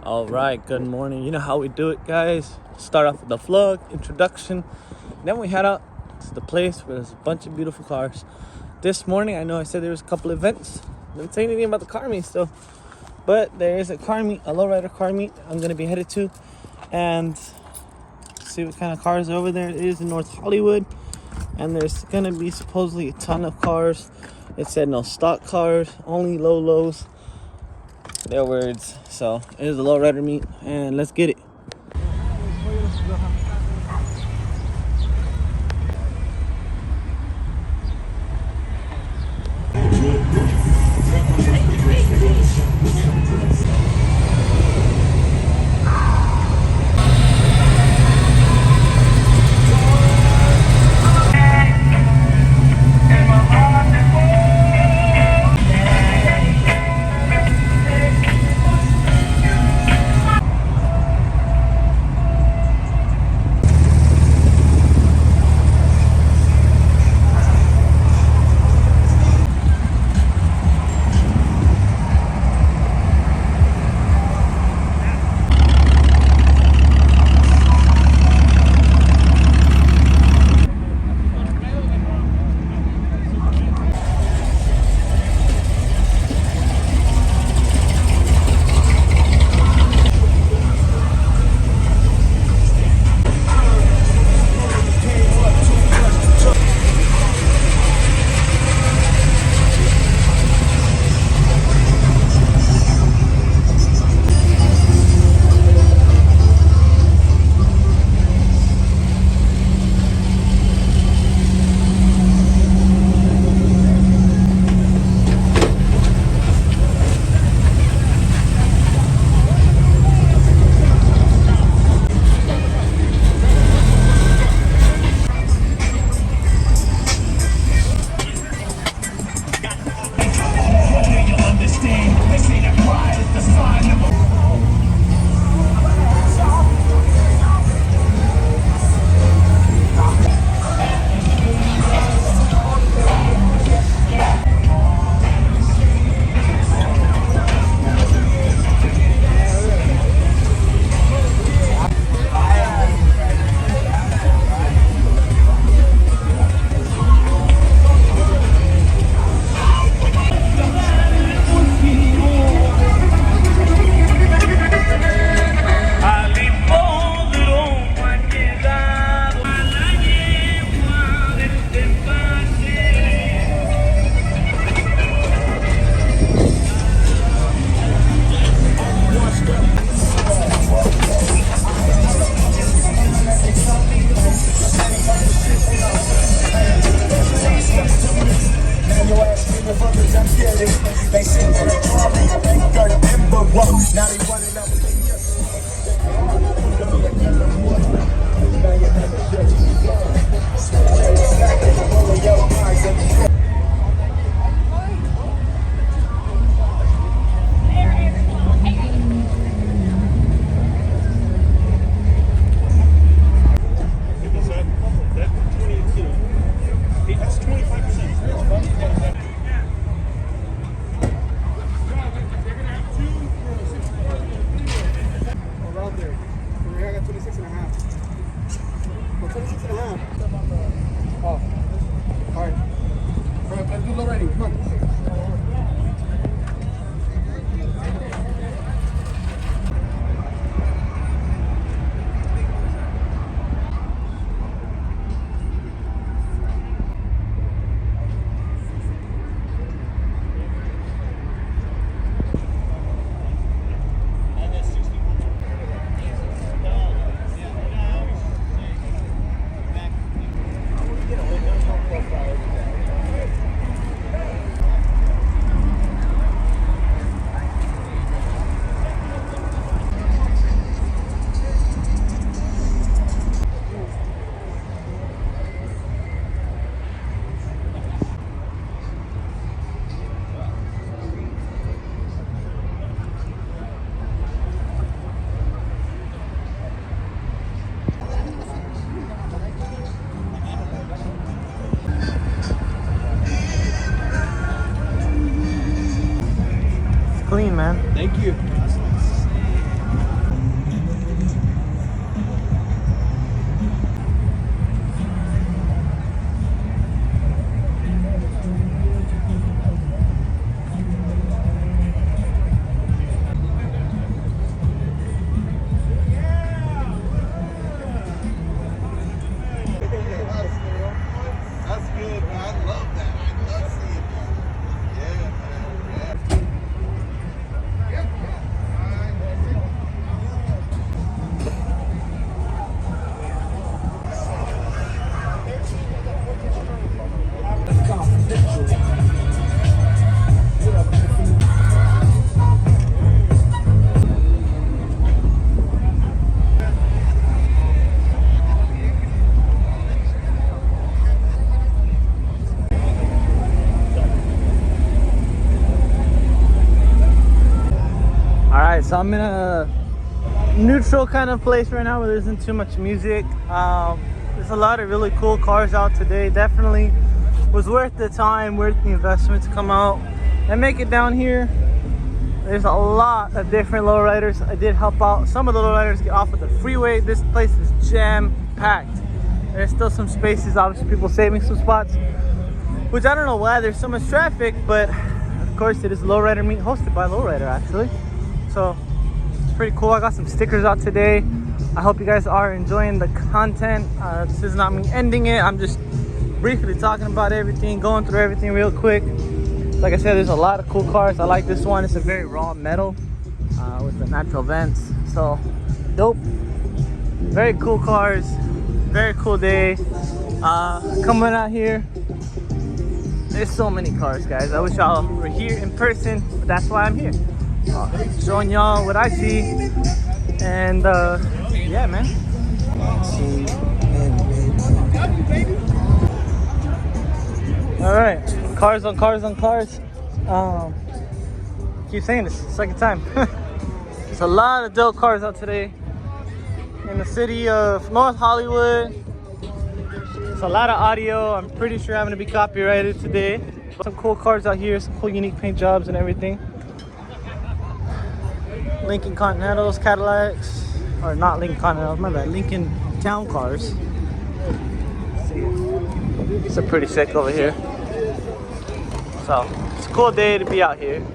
All right, good morning. You know how we do it, guys. Start off with the vlog, introduction. Then we head out to the place where there's a bunch of beautiful cars. This morning, I know I said there was a couple events. Didn't say anything about the car meet still. But there is a car meet, a Lowrider car meet I'm going to be headed to. And see what kind of cars are over there. It is in North Hollywood. And there's going to be supposedly a ton of cars. It said no stock cars, only lows. Their words. So it is a Lowrider meet, and let's get it. So I'm in a neutral kind of place right now where there isn't too much music. There's a lot of really cool cars out today. Definitely was worth the time, worth the investment to come out and make it down here. There's a lot of different lowriders. I did help out some of the lowriders get off of the freeway. This place is jam-packed. There's still some spaces, obviously people saving some spots, which I don't know why there's so much traffic, but of course it is a lowrider meet hosted by Lowrider actually. So it's pretty cool. I got some stickers out today. I hope you guys are enjoying the content. This is not me ending it. I'm just briefly talking about everything, going through everything real quick. Like I said, there's a lot of cool cars. I like this one. It's a very raw metal with the natural vents. So dope. Very cool cars. Very cool day. Coming out here. There's so many cars, guys. I wish y'all were here in person, but that's why I'm here. Showing y'all what I see. And yeah, man. All right, cars on cars on cars. Keep saying this, second time. There's a lot of dope cars out today in the city of North Hollywood. It's a lot of audio. I'm pretty sure I'm gonna be copyrighted today. Some cool cars out here, some cool unique paint jobs and everything. Lincoln Continentals, Cadillacs, or not Lincoln Continentals, my bad, Lincoln Town Cars. It's a pretty sick over here. So it's a cool day to be out here.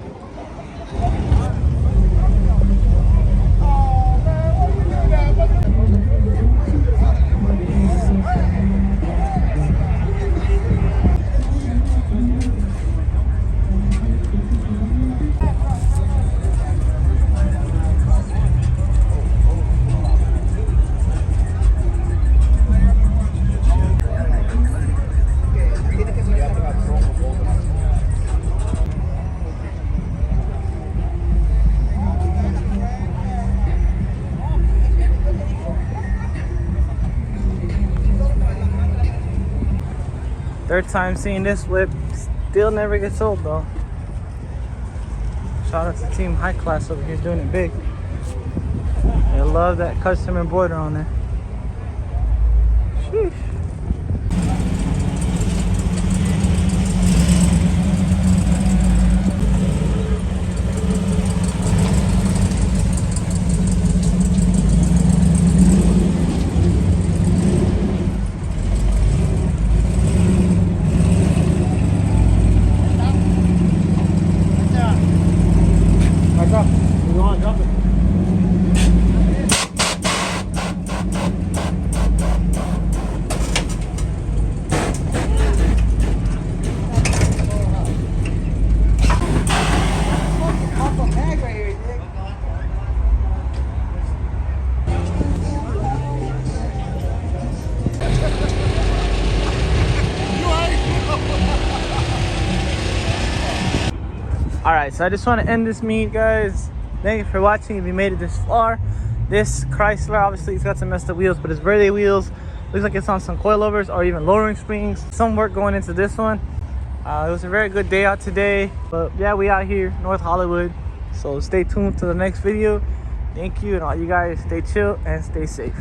Third time seeing this whip, still never gets old though. Shout out to Team High Class over here doing it big. I love that custom embroider on there. Sheesh. Alright, so I just want to end this meet, guys. Thank you for watching. If you made it this far, this Chrysler, obviously it's got some messed up wheels, but it's Verde wheels. Looks like it's on some coilovers or even lowering springs. Some work going into this one. It was a very good day out today, but yeah, we out here North Hollywood, so stay tuned to the next video. Thank you, and all you guys stay chill and stay safe.